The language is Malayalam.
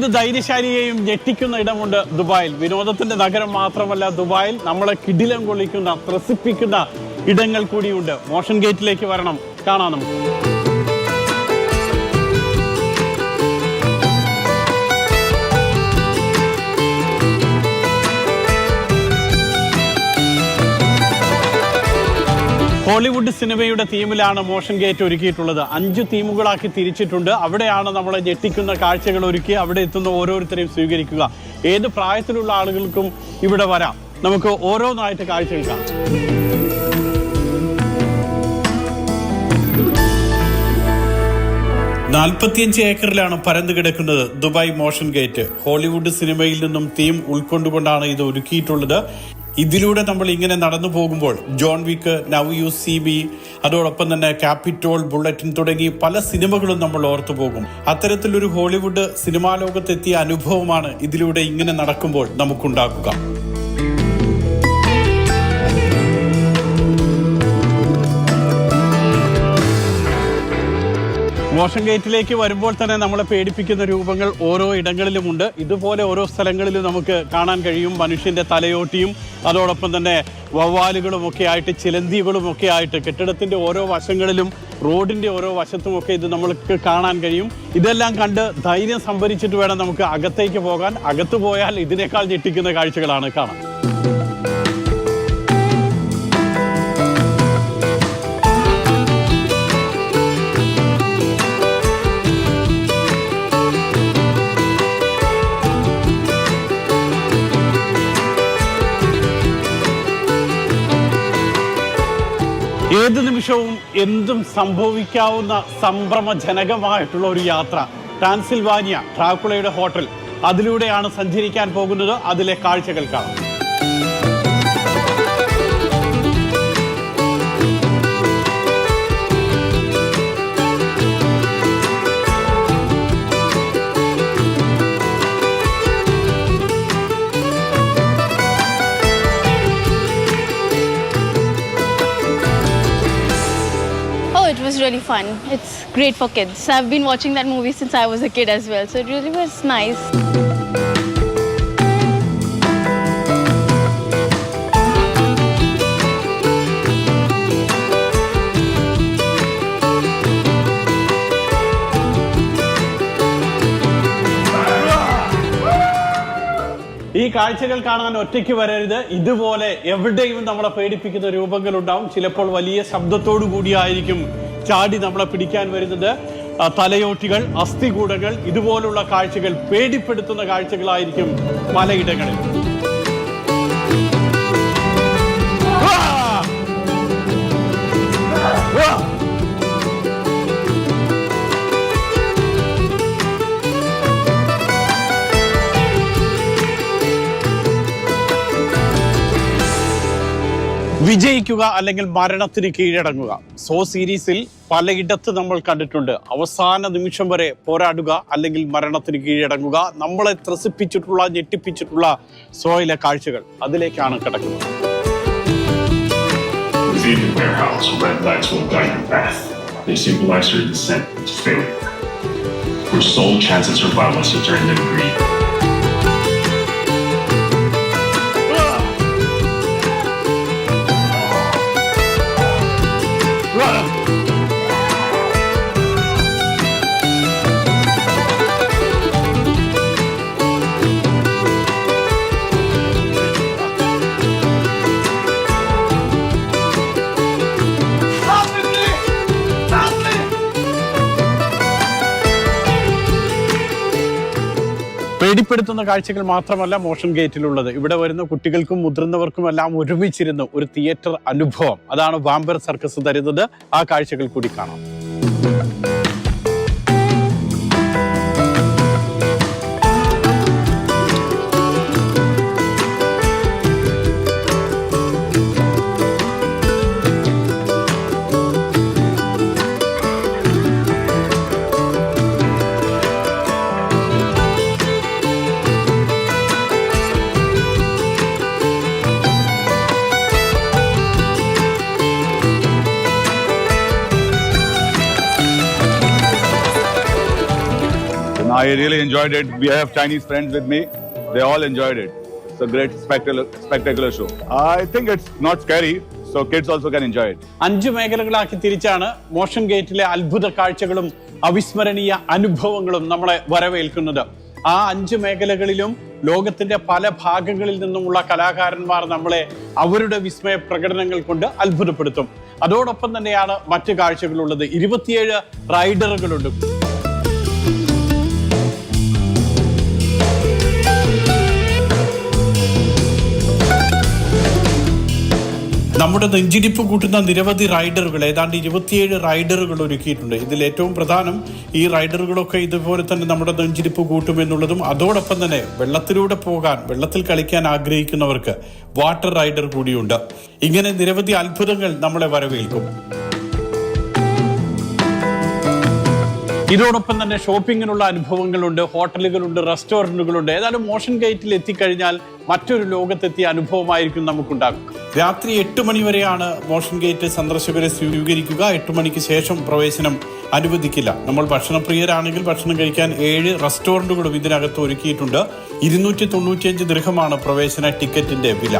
ഏത് ധൈര്യശാലിയെയും ഞെട്ടിക്കുന്ന ഇടമുണ്ട് ദുബായിൽ. വിനോദത്തിന്റെ നഗരം മാത്രമല്ല ദുബായിൽ, നമ്മളെ കിടിലം കൊള്ളിക്കുന്ന ത്രസിപ്പിക്കുന്ന ഇടങ്ങൾ കൂടിയുണ്ട്. മോഷൻ ഗേറ്റിലേക്ക് വരണം, കാണാം നമുക്ക്. ഹോളിവുഡ് സിനിമയുടെ തീമിലാണ് മോഷൻ ഗേറ്റ് ഒരുക്കിയിട്ടുള്ളത്. 5 തീമുകളാക്കി തിരിച്ചിട്ടുണ്ട്. അവിടെയാണ് നമ്മളെ ഞെട്ടിക്കുന്ന കാഴ്ചകൾ ഒരുക്കി അവിടെ എത്തുന്ന ഓരോരുത്തരെയും സ്വീകരിക്കുക. ഏത് പ്രായത്തിലുള്ള ആളുകൾക്കും ഇവിടെ വരാം. നമുക്ക് ഓരോന്നായിട്ട് കാഴ്ചകൾ കാണാം. 45 ഏക്കറിലാണ് പരന്നു കിടക്കുന്നത് ദുബായ് മോഷൻ ഗേറ്റ്. ഹോളിവുഡ് സിനിമയിൽ നിന്നും തീം ഉൾക്കൊണ്ടുകൊണ്ടാണ് ഇത് ഒരുക്കിയിട്ടുള്ളത്. ഇതിലൂടെ നമ്മൾ ഇങ്ങനെ നടന്നു പോകുമ്പോൾ John Wick, now you see me, അതോടൊപ്പം തന്നെ ക്യാപിറ്റോൾ, ബുള്ളറ്റിൻ തുടങ്ങി പല സിനിമകളും നമ്മൾ ഓർത്തു പോകും. അത്തരത്തിലൊരു ഹോളിവുഡ് സിനിമാ ലോകത്തെത്തിയ അനുഭവമാണ് ഇതിലൂടെ ഇങ്ങനെ നടക്കുമ്പോൾ നമുക്കുണ്ടാക്കുക. മോഷൻ ഗേറ്റിലേക്ക് വരുമ്പോൾ തന്നെ നമ്മളെ പേടിപ്പിക്കുന്ന രൂപങ്ങൾ ഓരോ ഇടങ്ങളിലുമുണ്ട്. ഇതുപോലെ ഓരോ സ്ഥലങ്ങളിലും നമുക്ക് കാണാൻ കഴിയും. മനുഷ്യന്റെ തലയോട്ടിയും അതോടൊപ്പം തന്നെ വവ്വാലുകളും ഒക്കെ ആയിട്ട്, ചിലന്തികളും ഒക്കെ ആയിട്ട് കെട്ടിടത്തിന്റെ ഓരോ വശങ്ങളിലും റോഡിന്റെ ഓരോ വശത്തുമൊക്കെ ഇത് നമ്മൾക്ക് കാണാൻ കഴിയും. ഇതെല്ലാം കണ്ട് ധൈര്യം സംഭരിച്ചിട്ട് വേണം നമുക്ക് അകത്തേക്ക് പോകാൻ. അകത്ത് പോയാൽ ഇതിനേക്കാൾ ഞെട്ടിക്കുന്ന കാഴ്ചകളാണ് കാണാൻ. ഏത് നിമിഷവും എന്തും സംഭവിക്കാവുന്ന സംഭ്രമജനകമായിട്ടുള്ള ഒരു യാത്ര. ട്രാൻസിൽവാനിയ, ഡ്രാക്കുളയുടെ ഹോട്ടൽ, അതിലൂടെയാണ് സഞ്ചരിക്കാൻ പോകുന്നത്. അതിലെ കാഴ്ചകൾ കാണാം. It was really fun. It's great for kids. I've been watching that movie since I was a kid as well, so it really was nice. ഈ കാഴ്ചകൾ കാണാൻ ഒറ്റയ്ക്ക് വരരുത്. ഇതുപോലെ എവിടെയും നമ്മളെ പേടിപ്പിക്കുന്ന രൂപങ്ങൾ ഉണ്ടാവും. ചിലപ്പോൾ വലിയ ശബ്ദത്തോടു കൂടിയായിരിക്കും ചാടി നമ്മളെ പിടിക്കാൻ വരുന്നത്. തലയോട്ടികൾ, അസ്ഥികൂടങ്ങൾ, ഇതുപോലുള്ള കാഴ്ചകൾ, പേടിപ്പെടുത്തുന്ന കാഴ്ചകളായിരിക്കും പലയിടങ്ങളിൽ. വിജയിക്കുക അല്ലെങ്കിൽ മരണത്തിന് കീഴടങ്ങുക. സോ സീരീസിൽ പലയിടത്ത് നമ്മൾ കണ്ടിട്ടുണ്ട്. അവസാന നിമിഷം വരെ പോരാടുക അല്ലെങ്കിൽ മരണത്തിന് കീഴടങ്ങുക. നമ്മളെ ത്രസിപ്പിച്ചിട്ടുള്ള, ഞെട്ടിപ്പിച്ചിട്ടുള്ള സോയിലെ കാഴ്ചകൾ അതിലേക്കാണ് കിടക്കുന്നത്. പേടിപ്പെടുത്തുന്ന കാഴ്ചകൾ മാത്രമല്ല മോഷൻ ഗേറ്റിലുള്ളത്. ഇവിടെ വരുന്ന കുട്ടികൾക്കും മുതിർന്നവർക്കും എല്ലാം ഒരുമിച്ചിരുന്ന് ഒരു തിയേറ്റർ അനുഭവം, അതാണ് വാമ്പർ സർക്കസ് തരുന്നത്. ആ കാഴ്ചകൾ കൂടി കാണാം. I really enjoyed it. We have Chinese friends with me. They all enjoyed it. It's a great spectacular show. I think it's not scary, so kids also can enjoy it. 5 മേഖലകളാക്കി തിരിച്ചാണ് മോഷൻ ഗേറ്റിലെ അത്ഭുത കാഴ്ചകളും അവിസ്മരണീയ അനുഭവങ്ങളും നമ്മളെ വരവേൽക്കുന്നത്. ആ 5 മേഖലകളിലും ലോകത്തിന്റെ പല ഭാഗങ്ങളിൽ നിന്നുമുള്ള കലാകാരന്മാർ നമ്മളെ അവരുടെ വിസ്മയ പ്രകടനങ്ങൾ കൊണ്ട് അത്ഭുതപ്പെടുത്തും. അതോടൊപ്പം തന്നെയാണ് മറ്റു കാഴ്ചകളുള്ളത്. 27 റൈഡറുകളുണ്ട്. നമ്മുടെ നെഞ്ചിടിപ്പ് കൂട്ടുന്ന നിരവധി റൈഡറുകൾ, ഏതാണ്ട് 27 റൈഡറുകൾ ഒരുക്കിയിട്ടുണ്ട്. ഇതിൽ ഏറ്റവും പ്രധാനം ഈ റൈഡറുകളൊക്കെ ഇതുപോലെ തന്നെ നമ്മുടെ നെഞ്ചിടിപ്പ് കൂട്ടുമെന്നുള്ളതും അതോടൊപ്പം തന്നെ വെള്ളത്തിലൂടെ പോകാൻ, വെള്ളത്തിൽ കളിക്കാൻ ആഗ്രഹിക്കുന്നവർക്ക് വാട്ടർ റൈഡർ കൂടിയുണ്ട്. ഇങ്ങനെ നിരവധി അത്ഭുതങ്ങൾ നമ്മളെ വരവേൽക്കും. ഇതോടൊപ്പം തന്നെ ഷോപ്പിങ്ങിനുള്ള അനുഭവങ്ങളുണ്ട്, ഹോട്ടലുകളുണ്ട്, റെസ്റ്റോറൻറ്റുകളുണ്ട്. ഏതായാലും മോഷൻ ഗേറ്റിൽ എത്തിക്കഴിഞ്ഞാൽ മറ്റൊരു ലോകത്തെത്തിയ അനുഭവമായിരിക്കും നമുക്കുണ്ടാകും. രാത്രി 8 മണി വരെയാണ് മോഷൻ ഗേറ്റ് സന്ദർശകരെ സ്വീകരിക്കുക. 8 മണിക്ക് ശേഷം പ്രവേശനം അനുവദിക്കില്ല. നമ്മൾ ഭക്ഷണപ്രിയരാണെങ്കിൽ ഭക്ഷണം കഴിക്കാൻ 7 റെസ്റ്റോറൻറ്റുകളും ഇതിനകത്ത് ഒരുക്കിയിട്ടുണ്ട്. 295 ദിർഹമാണ് പ്രവേശന ടിക്കറ്റിന്റെ വില.